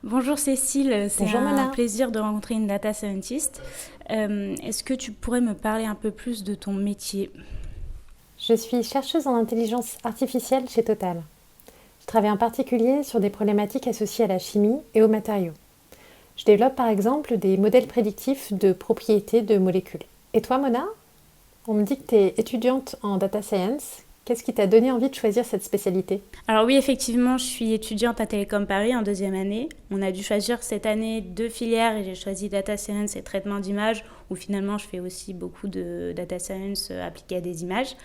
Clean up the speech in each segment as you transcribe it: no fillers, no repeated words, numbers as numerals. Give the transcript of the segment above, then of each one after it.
Bonjour Cécile, c'est Bonjour Mona. un plaisir de rencontrer une data scientist. Est-ce que tu pourrais me parler un peu plus de ton métier ? Je suis chercheuse en intelligence artificielle chez Total. Je travaille en particulier sur des problématiques associées à la chimie et aux matériaux. Je développe par exemple des modèles prédictifs de propriétés de molécules. Et toi Mona ? On me dit que tu es étudiante en data science. Qu'est-ce qui t'a donné envie de choisir cette spécialité ? Alors oui, effectivement, je suis étudiante à Télécom Paris en deuxième année. On a dû choisir cette année 2 filières et j'ai choisi data science et traitement d'images, où finalement je fais aussi beaucoup de data science appliquée à des images.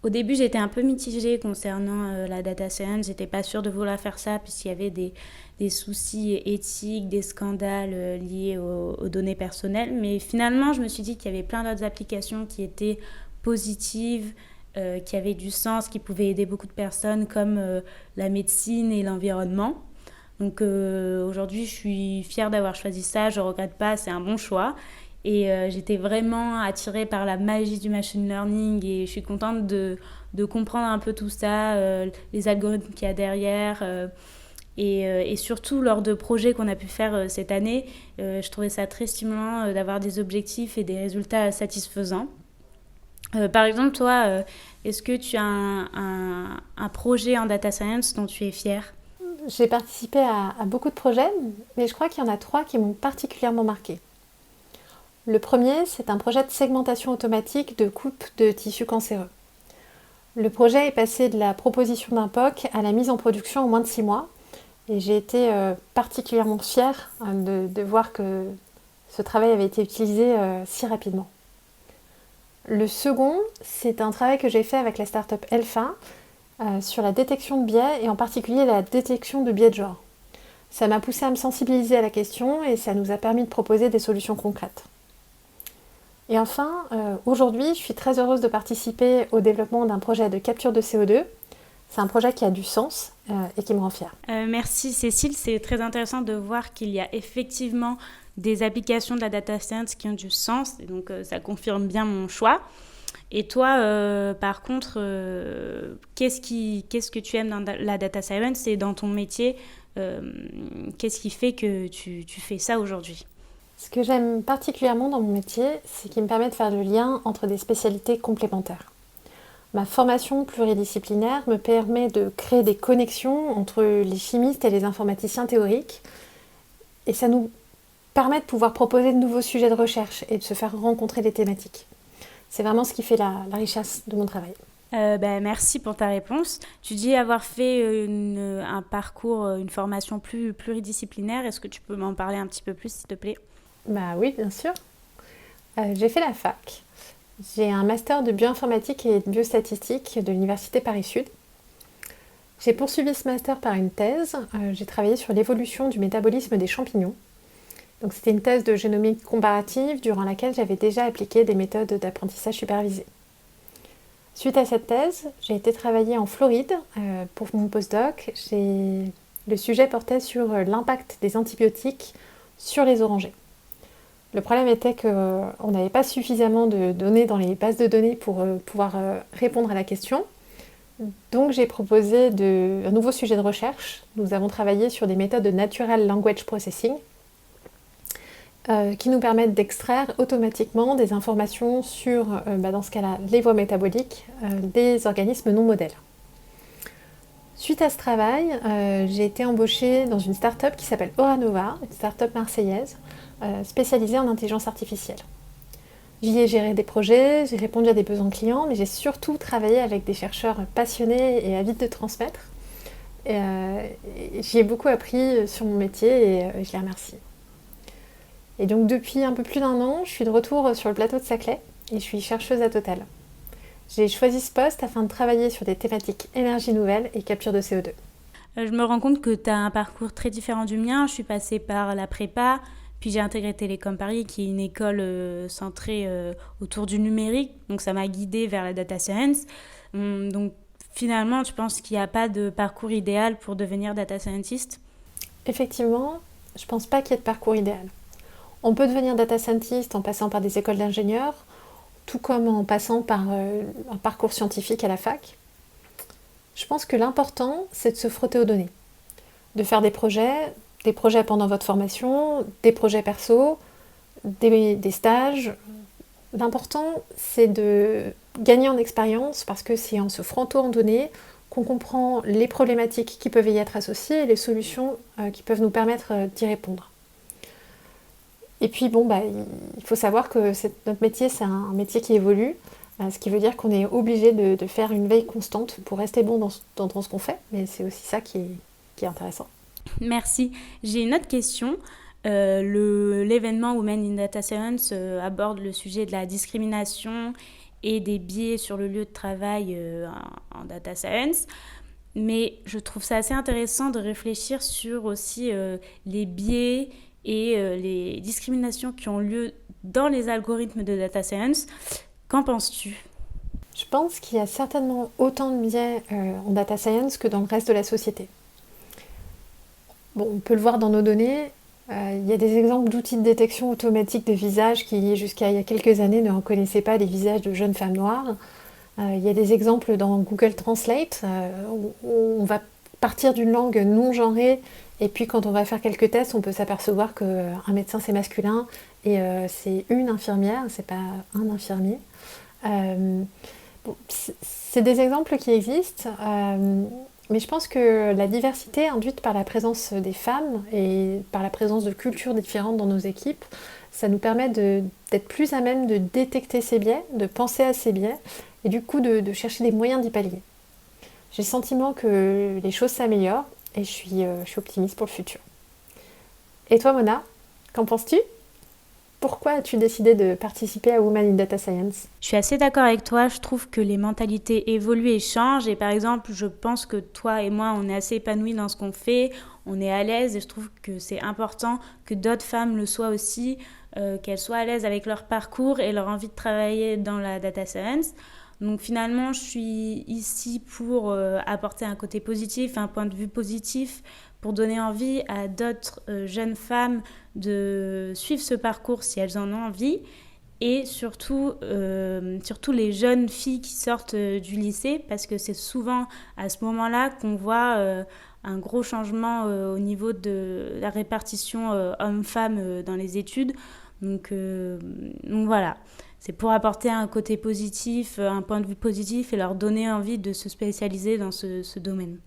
Au début, j'étais un peu mitigée concernant la data science. J'étais pas sûre de vouloir faire ça puisqu'il y avait des soucis éthiques, des scandales liés aux données personnelles. Mais finalement, je me suis dit qu'il y avait plein d'autres applications qui étaient positives, qui avaient du sens, qui pouvaient aider beaucoup de personnes comme la médecine et l'environnement. Donc aujourd'hui, je suis fière d'avoir choisi ça. Je ne regrette pas, c'est un bon choix. Et j'étais vraiment attirée par la magie du machine learning et je suis contente de comprendre un peu tout ça, les algorithmes qu'il y a derrière. Et surtout, lors de projets qu'on a pu faire cette année, je trouvais ça très stimulant d'avoir des objectifs et des résultats satisfaisants. Par exemple, toi, est-ce que tu as un projet en data science dont tu es fière ? J'ai participé à beaucoup de projets, mais je crois qu'il y en a 3 qui m'ont particulièrement marquée. Le premier, c'est un projet de segmentation automatique de coupe de tissus cancéreux. Le projet est passé de la proposition d'un POC à la mise en production en moins de 6 mois. Et j'ai été particulièrement fière de voir que ce travail avait été utilisé si rapidement. Le second, c'est un travail que j'ai fait avec la start-up Elfa sur la détection de biais et en particulier la détection de biais de genre. Ça m'a poussée à me sensibiliser à la question et ça nous a permis de proposer des solutions concrètes. Et enfin, aujourd'hui, je suis très heureuse de participer au développement d'un projet de capture de CO2. C'est un projet qui a du sens et qui me rend fière. Merci Cécile, c'est très intéressant de voir qu'il y a effectivement des applications de la data science qui ont du sens, et donc ça confirme bien mon choix. Et toi, par contre, qu'est-ce que tu aimes dans la data science et dans ton métier, qu'est-ce qui fait que tu fais ça aujourd'hui ? Ce que j'aime particulièrement dans mon métier, c'est qu'il me permet de faire le lien entre des spécialités complémentaires. Ma formation pluridisciplinaire me permet de créer des connexions entre les chimistes et les informaticiens théoriques et ça nous permet de pouvoir proposer de nouveaux sujets de recherche et de se faire rencontrer des thématiques. C'est vraiment ce qui fait la richesse de mon travail. Merci pour ta réponse. Tu dis avoir fait un parcours, une formation pluridisciplinaire. Est-ce que tu peux m'en parler un petit peu plus, s'il te plaît ? Oui, bien sûr. J'ai fait la fac. J'ai un master de bioinformatique et de biostatistique de l'Université Paris-Sud. J'ai poursuivi ce master par une thèse. J'ai travaillé sur l'évolution du métabolisme des champignons. Donc, c'était une thèse de génomique comparative durant laquelle j'avais déjà appliqué des méthodes d'apprentissage supervisé. Suite à cette thèse, j'ai été travailler en Floride pour mon postdoc. Le sujet portait sur l'impact des antibiotiques sur les orangers. Le problème était qu'on n'avait pas suffisamment de données dans les bases de données pour pouvoir répondre à la question. Donc j'ai proposé un nouveau sujet de recherche. Nous avons travaillé sur des méthodes de Natural Language Processing qui nous permettent d'extraire automatiquement des informations sur, dans ce cas-là, les voies métaboliques des organismes non modèles. Suite à ce travail, j'ai été embauchée dans une start-up qui s'appelle Oranova, une start-up marseillaise, spécialisée en intelligence artificielle. J'y ai géré des projets, j'ai répondu à des besoins clients, mais j'ai surtout travaillé avec des chercheurs passionnés et avides de transmettre. J'y ai beaucoup appris sur mon métier et je les remercie. Et donc depuis un peu plus d'1 an, je suis de retour sur le plateau de Saclay et je suis chercheuse à Total. J'ai choisi ce poste afin de travailler sur des thématiques énergie nouvelle et capture de CO2. Je me rends compte que tu as un parcours très différent du mien. Je suis passée par la prépa, puis j'ai intégré Télécom Paris, qui est une école centrée autour du numérique. Donc ça m'a guidée vers la data science. Donc finalement, tu penses qu'il n'y a pas de parcours idéal pour devenir data scientist ? Effectivement, je ne pense pas qu'il y ait de parcours idéal. On peut devenir data scientist en passant par des écoles d'ingénieurs, tout comme en passant par un parcours scientifique à la fac. Je pense que l'important, c'est de se frotter aux données, de faire des projets pendant votre formation, des projets perso, des stages. L'important, c'est de gagner en expérience parce que c'est en se frottant aux données qu'on comprend les problématiques qui peuvent y être associées et les solutions qui peuvent nous permettre d'y répondre. Et puis il faut savoir que notre métier, c'est un métier qui évolue, ce qui veut dire qu'on est obligé de faire une veille constante pour rester bon dans ce qu'on fait, mais c'est aussi ça qui est intéressant. Merci. J'ai une autre question. L'événement Women in Data Science aborde le sujet de la discrimination et des biais sur le lieu de travail en data science. Mais je trouve ça assez intéressant de réfléchir sur aussi les biais et les discriminations qui ont lieu dans les algorithmes de data science. Qu'en penses-tu ? Je pense qu'il y a certainement autant de biais en data science que dans le reste de la société. Bon, on peut le voir dans nos données. Il y a des exemples d'outils de détection automatique de visages qui, jusqu'à il y a quelques années, ne reconnaissaient pas les visages de jeunes femmes noires. Il y a des exemples dans Google Translate où on va partir d'une langue non genrée et puis quand on va faire quelques tests, on peut s'apercevoir qu'un médecin c'est masculin et c'est une infirmière, c'est pas un infirmier. C'est des exemples qui existent, mais je pense que la diversité induite par la présence des femmes et par la présence de cultures différentes dans nos équipes, ça nous permet d'être plus à même de détecter ces biais, de penser à ces biais et du coup de chercher des moyens d'y pallier. J'ai le sentiment que les choses s'améliorent et je suis optimiste pour le futur. Et toi Mona, qu'en penses-tu ? Pourquoi as-tu décidé de participer à Women in Data Science ? Je suis assez d'accord avec toi, je trouve que les mentalités évoluent et changent et par exemple je pense que toi et moi on est assez épanouis dans ce qu'on fait, on est à l'aise et je trouve que c'est important que d'autres femmes le soient aussi, qu'elles soient à l'aise avec leur parcours et leur envie de travailler dans la data science. Donc finalement je suis ici pour apporter un côté positif, un point de vue positif, pour donner envie à d'autres jeunes femmes de suivre ce parcours si elles en ont envie et surtout les jeunes filles qui sortent du lycée parce que c'est souvent à ce moment-là qu'on voit un gros changement au niveau de la répartition hommes-femmes dans les études. Donc voilà, c'est pour apporter un côté positif, un point de vue positif et leur donner envie de se spécialiser dans ce domaine.